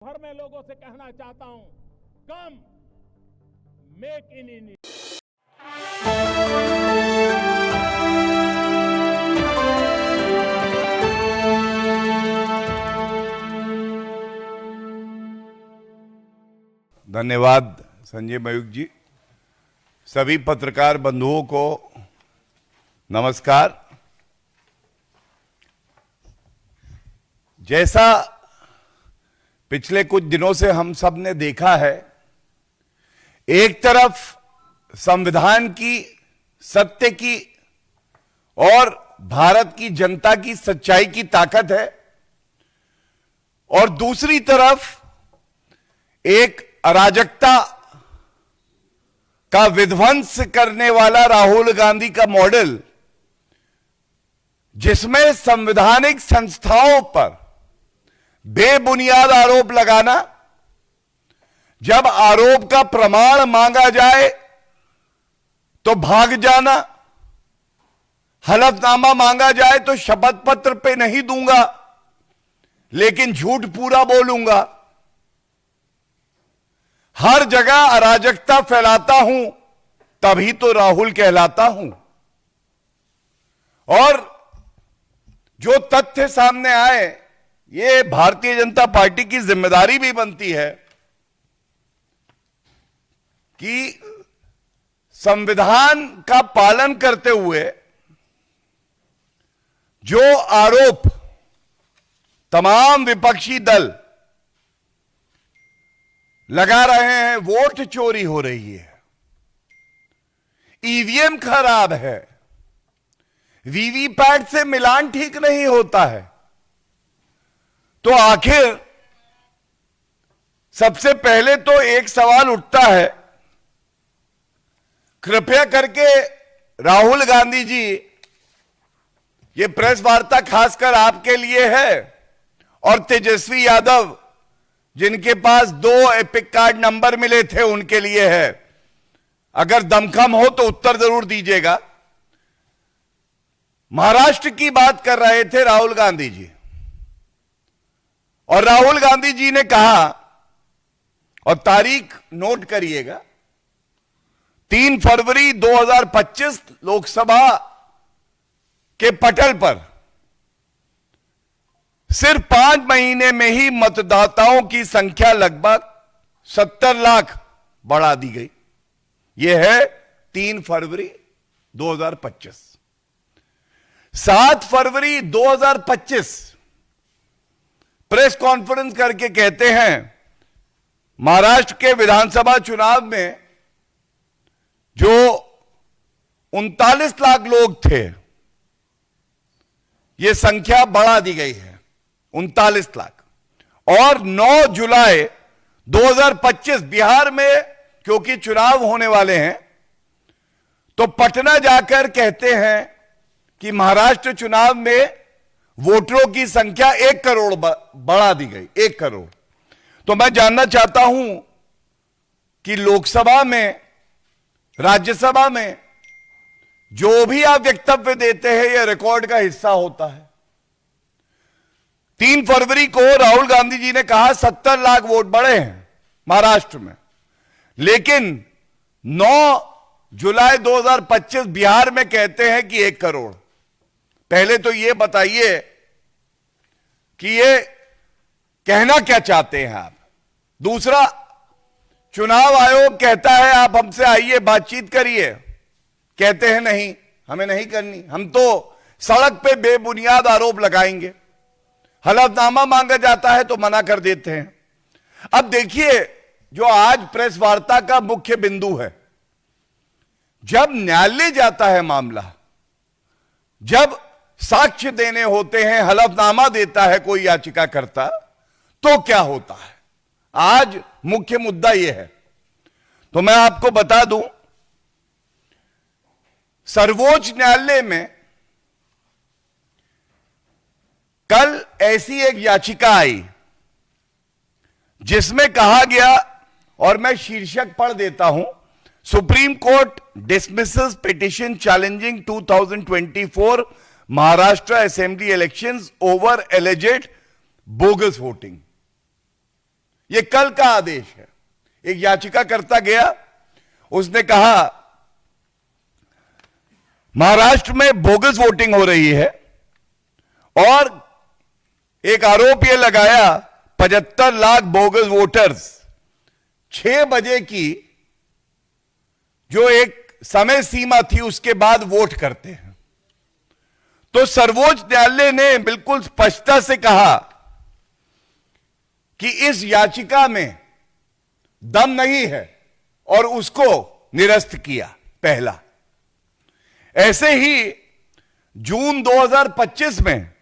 भर में लोगों से कहना चाहता हूं, कम मेक इन इंडिया। धन्यवाद संजय मयूख जी। सभी पत्रकार बंधुओं को नमस्कार। जैसा पिछले कुछ दिनों से हम सब ने देखा है, एक तरफ संविधान की, सत्य की और भारत की जनता की सच्चाई की ताकत है, और दूसरी तरफ एक अराजकता का विध्वंस करने वाला राहुल गांधी का मॉडल, जिसमें संवैधानिक संस्थाओं पर बेबुनियाद आरोप लगाना, जब आरोप का प्रमाण मांगा जाए तो भाग जाना, हलफनामा मांगा जाए तो शपथ पत्र पे नहीं दूंगा लेकिन झूठ पूरा बोलूंगा, हर जगह अराजकता फैलाता हूं तभी तो राहुल कहलाता हूं। और जो तथ्य सामने आए, ये भारतीय जनता पार्टी की जिम्मेदारी भी बनती है कि संविधान का पालन करते हुए जो आरोप तमाम विपक्षी दल लगा रहे हैं, वोट चोरी हो रही है, ईवीएम खराब है, वीवीपैट से मिलान ठीक नहीं होता है, तो आखिर सबसे पहले तो एक सवाल उठता है, कृपया करके राहुल गांधी जी, ये प्रेस वार्ता खासकर आपके लिए है, और तेजस्वी यादव जिनके पास 2 एपिक कार्ड नंबर मिले थे उनके लिए है। अगर दमखम हो तो उत्तर जरूर दीजिएगा। महाराष्ट्र की बात कर रहे थे राहुल गांधी जी, और राहुल गांधी जी ने कहा, और तारीख नोट करिएगा, 3 फरवरी 2025 लोकसभा के पटल पर सिर्फ 5 महीने में ही मतदाताओं की संख्या लगभग 70 लाख बढ़ा दी गई। यह है 3 फरवरी 2025। 7 फरवरी 2025 प्रेस कॉन्फ्रेंस करके कहते हैं, महाराष्ट्र के विधानसभा चुनाव में जो 39 लाख लोग थे, यह संख्या बढ़ा दी गई है 39 लाख। और 9 जुलाई 2025 बिहार में क्योंकि चुनाव होने वाले हैं, तो पटना जाकर कहते हैं कि महाराष्ट्र चुनाव में वोटरों की संख्या 1 करोड़ बढ़ा दी गई, 1 करोड़। तो मैं जानना चाहता हूं कि लोकसभा में, राज्यसभा में जो भी आप वक्तव्य देते हैं, यह रिकॉर्ड का हिस्सा होता है। 3 फरवरी को राहुल गांधी जी ने कहा 70 लाख वोट बढ़े हैं महाराष्ट्र में, लेकिन 9 जुलाई 2025 बिहार में कहते हैं कि 1 करोड़। पहले तो यह बताइए कि यह कहना क्या चाहते हैं आप। दूसरा, चुनाव आयोग कहता है आप हमसे आइए, बातचीत करिए, कहते हैं नहीं, हमें नहीं करनी, हम तो सड़क पे बेबुनियाद आरोप लगाएंगे। हलफनामा मांगा जाता है तो मना कर देते हैं। अब देखिए, जो आज प्रेस वार्ता का मुख्य बिंदु है, जब न्यायालय जाता है मामला, जब साक्ष्य देने होते हैं, हलफनामा देता है कोई याचिकाकर्ता, तो क्या होता है। आज मुख्य मुद्दा यह है। तो मैं आपको बता दूं, सर्वोच्च न्यायालय में कल ऐसी एक याचिका आई जिसमें कहा गया, और मैं शीर्षक पढ़ देता हूं, supreme court dismisses petition challenging 2024 Maharashtra assembly elections over alleged bogus voting. यह कल का आदेश है। एक याचिकाकर्ता गया, उसने कहा महाराष्ट्र में बोगस वोटिंग हो रही है और एक आरोप यह लगाया 75 लाख बोगस वोटर्स 6 बजे की जो एक समय सीमा थी उसके बाद वोट करते हैं। तो सर्वोच्च न्यायालय ने बिल्कुल स्पष्टता से कहा कि इस याचिका में दम नहीं है और उसको निरस्त किया। पहला, ऐसे ही जून 2025 में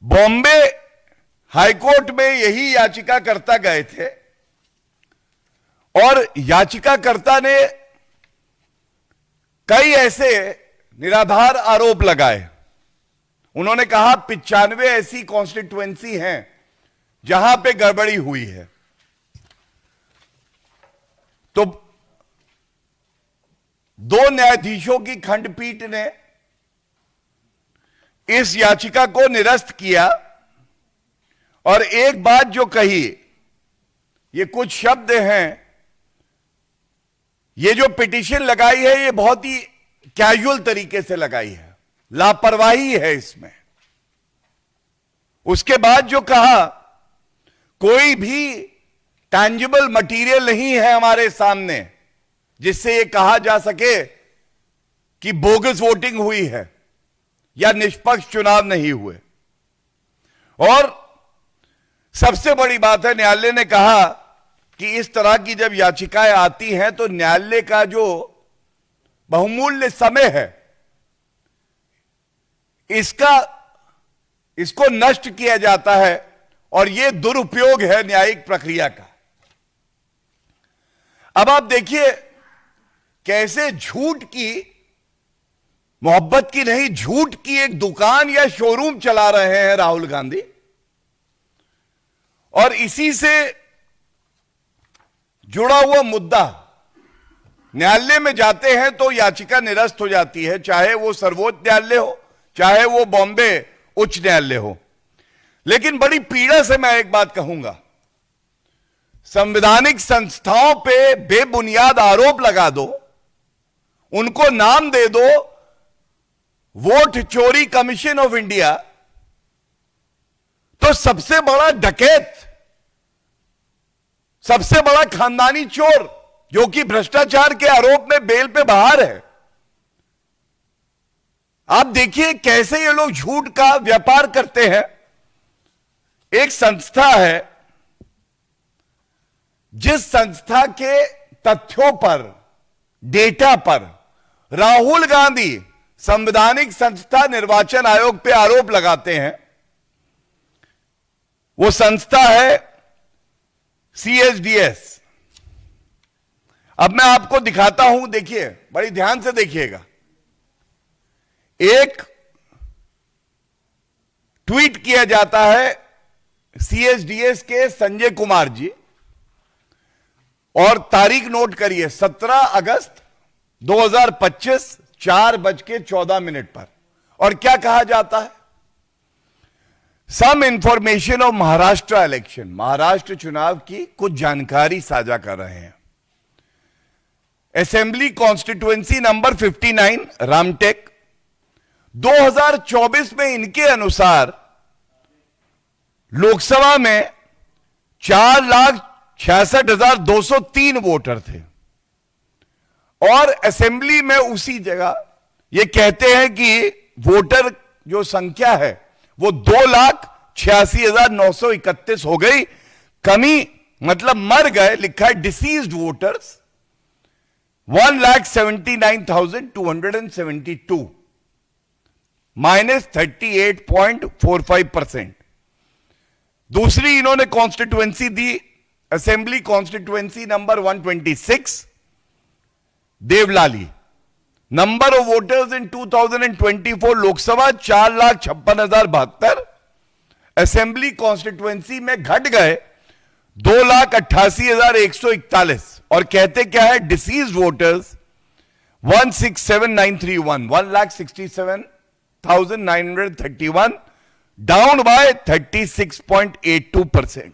बॉम्बे हाईकोर्ट में यही याचिकाकर्ता गए थे और याचिकाकर्ता ने कई ऐसे निराधार आरोप लगाए। उन्होंने कहा 95 ऐसी कॉन्स्टिट्यूएंसी हैं जहां पे गड़बड़ी हुई है। तो 2 न्यायाधीशों की खंडपीठ ने इस याचिका को निरस्त किया और एक बात जो कही, ये कुछ शब्द हैं, ये जो पिटीशन लगाई है ये बहुत ही कैजुअल तरीके से लगाई है, लापरवाही है इसमें। उसके बाद जो कहा कोई भी टैंजिबल मटेरियल नहीं है हमारे सामने जिससे यह कहा जा सके कि बोगस वोटिंग हुई है या निष्पक्ष चुनाव नहीं हुए। और सबसे बड़ी बात है, न्यायालय ने कहा कि इस तरह की जब याचिकाएं आती हैं तो न्यायालय का जो बहुमूल्य समय है इसको नष्ट किया जाता है और यह दुरुपयोग है न्यायिक प्रक्रिया का। अब आप देखिए कैसे झूठ की, मोहब्बत की नहीं, झूठ की एक दुकान या शोरूम चला रहे हैं राहुल गांधी। और इसी से जुड़ा हुआ मुद्दा न्यायालय में जाते हैं तो याचिका निरस्त हो जाती है, चाहे वो सर्वोच्च न्यायालय हो, चाहे वो बॉम्बे उच्च न्यायालय हो। लेकिन बड़ी पीड़ा से मैं एक बात कहूंगा, संवैधानिक संस्थाओं पे बेबुनियाद आरोप लगा दो, उनको नाम दे दो वोट चोरी कमीशन ऑफ इंडिया, तो सबसे बड़ा डकैत, सबसे बड़ा खानदानी चोर जो कि भ्रष्टाचार के आरोप में बेल पे बाहर है, आप देखिए कैसे ये लोग झूठ का व्यापार करते हैं। एक संस्था है, जिस संस्था के तथ्यों पर, डेटा पर राहुल गांधी संवैधानिक संस्था निर्वाचन आयोग पे आरोप लगाते हैं, वो संस्था है CSDS। अब मैं आपको दिखाता हूं, देखिए बड़ी ध्यान से देखिएगा। एक ट्वीट किया जाता है CSDS के संजय कुमार जी, और तारीख नोट करिए 17 अगस्त 2025 4:14 पर। और क्या कहा जाता है? Some information of Maharashtra election, Maharashtra चुनाव की कुछ जानकारी साझा कर रहे हैं। असेंबली कॉन्स्टिट्यूएंसी नंबर 59 रामटेक 2024 में इनके अनुसार लोकसभा में 4,66,203 वोटर थे और असेंबली में उसी जगह ये कहते हैं कि वोटर जो संख्या है वो 2,86,931 हो गई। कमी मतलब मर गए, लिखा है डिसीज्ड वोटर्स 1,79,272 -38.45%। दूसरी इन्होंने कॉन्स्टिट्यूएंसी दी, assembly constituency number 126 Deolali. Number of voters in 2024 Lok Sabha 4,56,072, assembly constituency में घट गए 2,88,141। और कहते क्या है? Decrease voters 1,67,931, 1,67,931 down by 36.82%।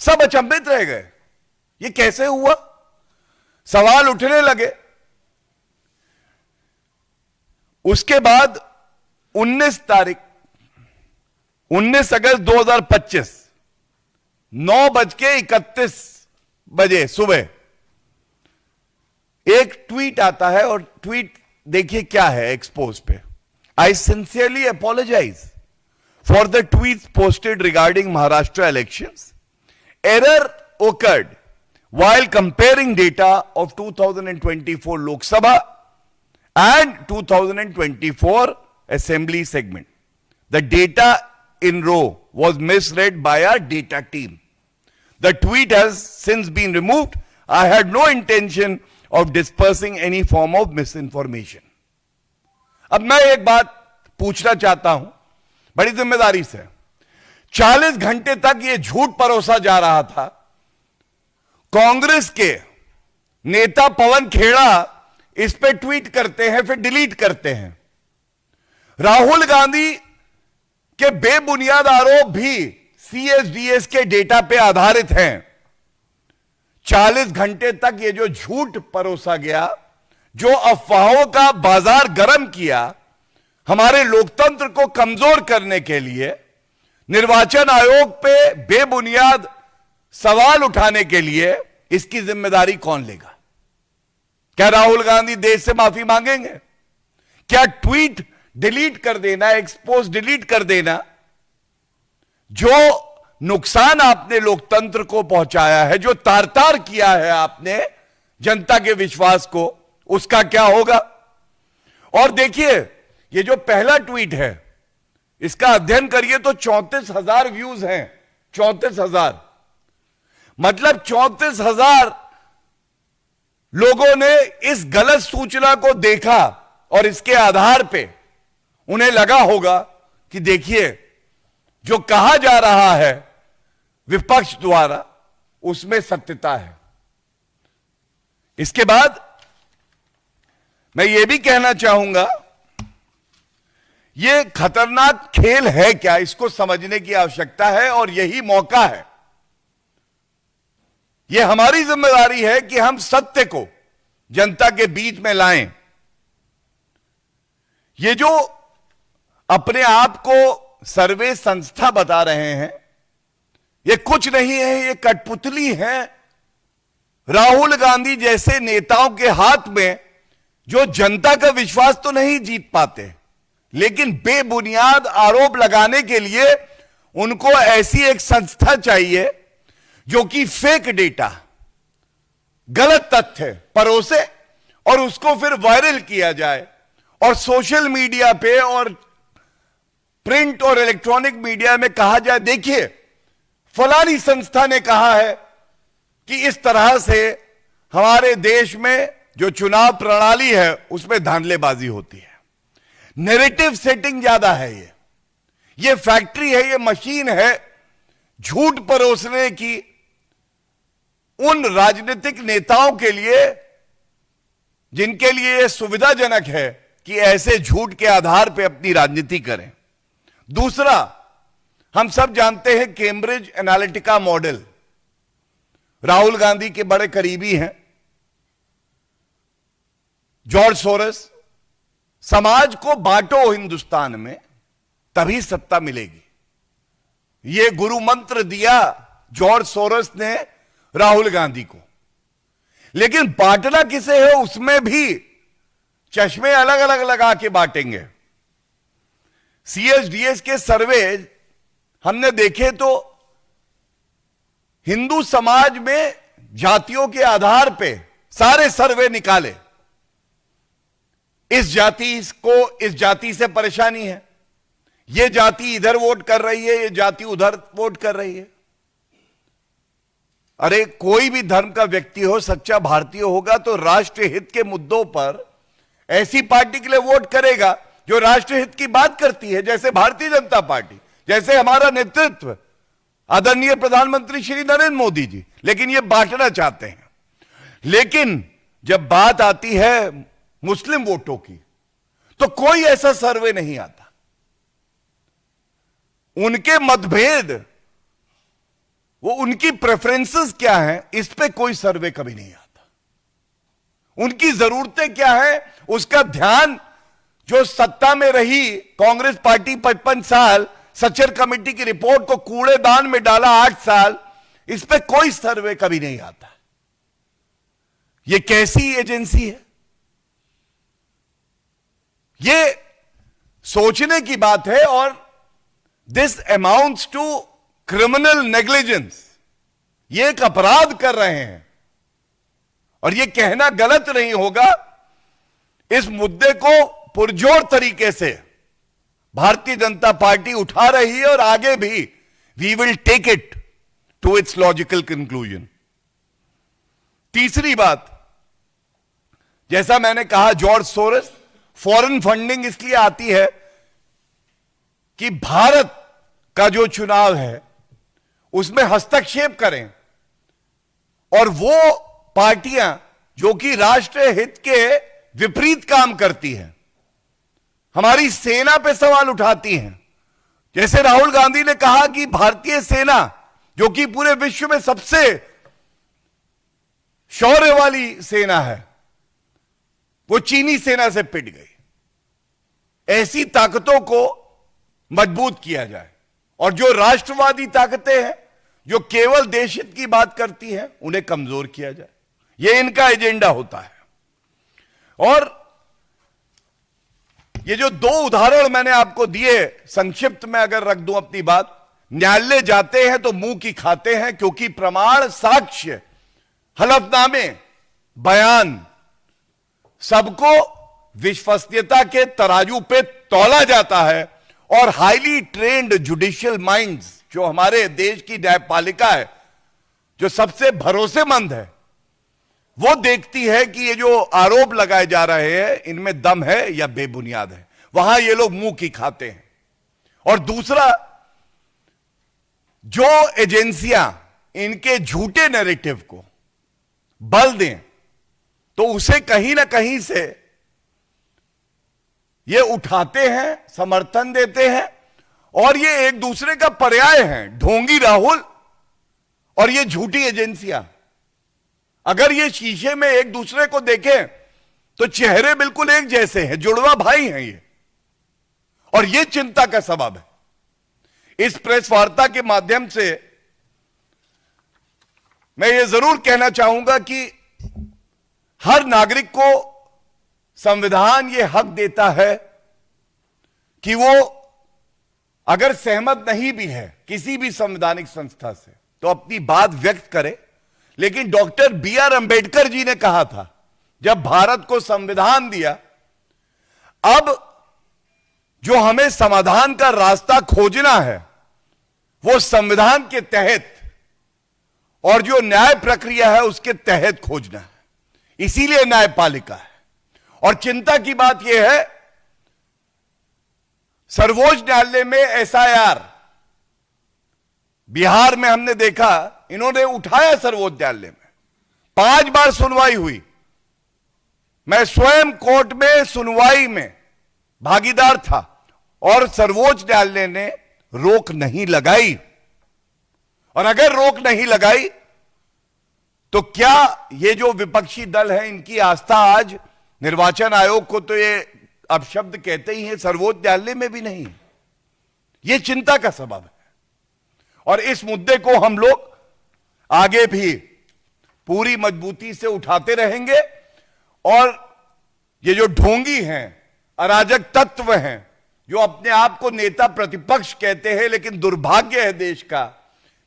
सब अचंभित रह गए, ये कैसे हुआ, सवाल उठने लगे। उसके बाद 19 अगस्त 2025 9:31 सुबह एक ट्वीट आता है, और ट्वीट देखिए क्या है एक्सपोज पे। I sincerely apologize for the tweet posted regarding Maharashtra elections. Error occurred while comparing data of 2024 Lok Sabha and 2024 Assembly segment. The data in row was misread by our data team. The tweet has since been removed. I had no intention of dispersing any form of misinformation. अब मैं एक बात पूछना चाहता हूं बड़ी जिम्मेदारी से। 40 घंटे तक यह झूठ परोसा जा रहा था। कांग्रेस के नेता पवन खेड़ा इस पे ट्वीट करते हैं, फिर डिलीट करते हैं। राहुल गांधी के बेबुनियाद आरोप भी सीएसडीएस के डेटा पे आधारित हैं। 40 घंटे तक ये जो झूठ परोसा गया, जो अफवाहों का बाजार गर्म किया, हमारे लोकतंत्र को कमजोर करने के लिए, निर्वाचन आयोग पे बेबुनियाद सवाल उठाने के लिए, इसकी जिम्मेदारी कौन लेगा? क्या राहुल गांधी देश से माफी मांगेंगे? क्या ट्वीट डिलीट कर देना, एक्सपोज डिलीट कर देना, जो नुकसान आपने लोकतंत्र को पहुंचाया है, जो तार तार किया है आपने जनता के विश्वास को, उसका क्या होगा? और देखिए ये जो पहला ट्वीट है इसका अध्ययन करिए तो 34,000 व्यूज हैं। 34,000 मतलब 34,000 लोगों ने इस गलत सूचना को देखा, और इसके आधार पे उन्हें लगा होगा कि देखिए जो कहा जा रहा है विपक्ष द्वारा उसमें सत्यता है। इसके बाद मैं यह भी कहना चाहूंगा, यह खतरनाक खेल है क्या, इसको समझने की आवश्यकता है, और यही मौका है। यह हमारी जिम्मेदारी है कि हम सत्य को जनता के बीच में लाएं। ये जो अपने आप को सर्वे संस्था बता रहे हैं, ये कुछ नहीं है, ये कठपुतली है राहुल गांधी जैसे नेताओं के हाथ में, जो जनता का विश्वास तो नहीं जीत पाते, लेकिन बेबुनियाद आरोप लगाने के लिए उनको ऐसी एक संस्था चाहिए जो कि फेक डेटा, गलत तथ्य परोसे और उसको फिर वायरल किया जाए, और सोशल मीडिया पे और प्रिंट और इलेक्ट्रॉनिक मीडिया में कहा जाए, देखिए फलानी संस्था ने कहा है कि इस तरह से हमारे देश में जो चुनाव प्रणाली है उसमें धांधलेबाजी होती है। नैरेटिव सेटिंग ज्यादा है। ये फैक्ट्री है, ये मशीन है झूठ परोसने की उन राजनीतिक नेताओं के लिए जिनके लिए यह सुविधाजनक है कि ऐसे झूठ के आधार पर अपनी राजनीति करें। दूसरा, हम सब जानते हैं Cambridge Analytica model Rahul Gandhi के बड़े करीबी हैं, जॉर्ज सोरस। समाज को बांटो हिंदुस्तान में तभी सत्ता मिलेगी, यह गुरु मंत्र दिया जॉर्ज सोरस ने राहुल गांधी को। लेकिन बांटना किसे है, उसमें भी चश्मे अलग अलग लगा के बांटेंगे। सीएसडीएस के सर्वे हमने देखे तो हिंदू समाज में जातियों के आधार पे सारे सर्वे निकाले। इस जाति को इस जाति से परेशानी है, यह जाति इधर वोट कर रही है, यह जाति उधर वोट कर रही है। अरे कोई भी धर्म का व्यक्ति हो, सच्चा भारतीय होगा तो राष्ट्र हित के मुद्दों पर ऐसी पार्टी के लिए वोट करेगा जो राष्ट्र हित की बात करती है, जैसे भारतीय जनता पार्टी, जैसे हमारा नेतृत्व आदरणीय प्रधानमंत्री श्री नरेंद्र मोदी जी। लेकिन ये बांटना चाहते हैं। लेकिन जब बात आती है मुस्लिम वोटों की तो कोई ऐसा सर्वे नहीं आता। उनके मतभेद, वो उनकी प्रेफरेंसेस क्या हैं, इस पे कोई सर्वे कभी नहीं आता। उनकी जरूरतें क्या है, उसका ध्यान जो सत्ता में रही कांग्रेस पार्टी 55 साल, सचर कमेटी की रिपोर्ट को कूड़ेदान में डाला 8 साल, इस पे कोई सर्वे कभी नहीं आता। ये कैसी एजेंसी है? ये सोचने की बात है। और this amounts to criminal negligence. ये एक अपराध कर रहे हैं और ये कहना गलत नहीं होगा। इस मुद्दे को पुरजोर तरीके से भारतीय जनता पार्टी उठा रही है और आगे भी we will take it to its logical conclusion. तीसरी बात, जैसा मैंने कहा, जॉर्ज सोरोस, फॉरेन फंडिंग इसलिए आती है कि भारत का जो चुनाव है उसमें हस्तक्षेप करें, और वो पार्टियां जो कि राष्ट्रीय हित के विपरीत काम करती हैं, हमारी सेना पे सवाल उठाती हैं। जैसे राहुल गांधी ने कहा कि भारतीय सेना, जो कि पूरे विश्व में सबसे शौर्य वाली सेना है, वो चीनी सेना से पिट गई। ऐसी ताकतों को मजबूत किया जाए और जो राष्ट्रवादी ताकतें हैं, जो केवल देश हित की बात करती हैं, उन्हें कमजोर किया जाए। यह इनका एजेंडा होता है। और ये जो 2 उदाहरण मैंने आपको दिए, संक्षिप्त में अगर रख दूं अपनी बात, न्यायालय जाते हैं तो मुंह की खाते हैं, क्योंकि प्रमाण, साक्ष्य, हलफनामे, बयान, सबको विश्वसनीयता के तराजू पे तौला जाता है। और हाईली ट्रेन्ड जुडिशियल माइंड्स, जो हमारे देश की न्यायपालिका है, जो सबसे भरोसेमंद है, वो देखती है कि ये जो आरोप लगाए जा रहे हैं इनमें दम है या बेबुनियाद है। वहां ये लोग मुंह की खाते हैं। और दूसरा, जो एजेंसियां इनके झूठे नैरेटिव को बल दें तो उसे कहीं ना कहीं से ये उठाते हैं, समर्थन देते हैं, और ये एक दूसरे का पर्याय हैं। ढोंगी राहुल और ये झूठी एजेंसियां, अगर ये शीशे में एक दूसरे को देखें तो चेहरे बिल्कुल एक जैसे हैं, जुड़वा भाई हैं ये, और ये चिंता का सबब है। इस प्रेस वार्ता के माध्यम से मैं ये जरूर कहना चाहूंगा कि हर नागरिक को संविधान ये हक देता है कि वो अगर सहमत नहीं भी है किसी भी संवैधानिक संस्था से तो अपनी बात व्यक्त करे। लेकिन डॉक्टर BR अंबेडकर जी ने कहा था, जब भारत को संविधान दिया, अब जो हमें समाधान का रास्ता खोजना है वो संविधान के तहत और जो न्याय प्रक्रिया है उसके तहत खोजना है। इसीलिए न्यायपालिका है। और चिंता की बात यह है, सर्वोच्च न्यायालय में SIR, बिहार में हमने देखा, इन्होंने उठाया सर्वोच्च न्यायालय में, 5 बार सुनवाई हुई। मैं स्वयं कोर्ट में सुनवाई में भागीदार था और सर्वोच्च न्यायालय ने रोक नहीं लगाई। और अगर रोक नहीं लगाई तो क्या ये जो विपक्षी दल है इनकी आस्था आज निर्वाचन आयोग को तो ये अपशब्द कहते ही हैं, सर्वोच्च न्यायालय में भी नहीं। ये चिंता का सबब है। और इस मुद्दे को हम लोग आगे भी पूरी मजबूती से उठाते रहेंगे। और ये जो ढोंगी हैं, अराजक तत्व हैं, जो अपने आप को नेता प्रतिपक्ष कहते हैं, लेकिन दुर्भाग्य है देश का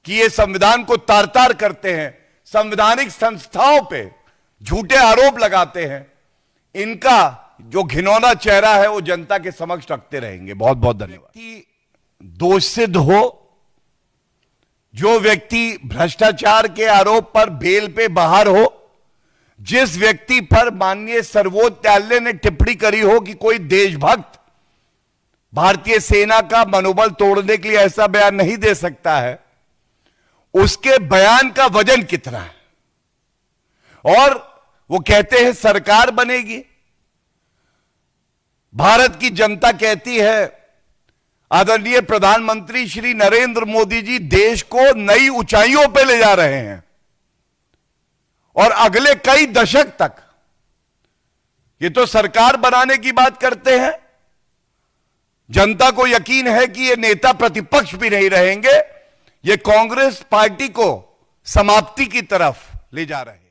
कि ये संविधान को तार तार करते हैं, संवैधानिक संस्थाओं पे झूठे आरोप लगाते हैं, इनका जो घिनौना चेहरा है वो जनता के समक्ष रखते रहेंगे। बहुत बहुत धन्यवाद। दोष सिद्ध हो, जो व्यक्ति भ्रष्टाचार के आरोप पर बेल पे बाहर हो, जिस व्यक्ति पर माननीय सर्वोच्च न्यायालय ने टिप्पणी करी हो कि कोई देशभक्त भारतीय सेना का मनोबल तोड़ने के लिए ऐसा बयान नहीं दे सकता है, उसके बयान का वजन कितना है। और वो कहते हैं सरकार बनेगी, भारत की जनता कहती है आदरणीय प्रधानमंत्री श्री नरेंद्र मोदी जी देश को नई ऊंचाइयों पर ले जा रहे हैं और अगले कई दशक तक ये तो सरकार बनाने की बात करते हैं, जनता को यकीन है कि ये नेता प्रतिपक्ष भी नहीं रहेंगे, ये कांग्रेस पार्टी को समाप्ति की तरफ ले जा रहे हैं।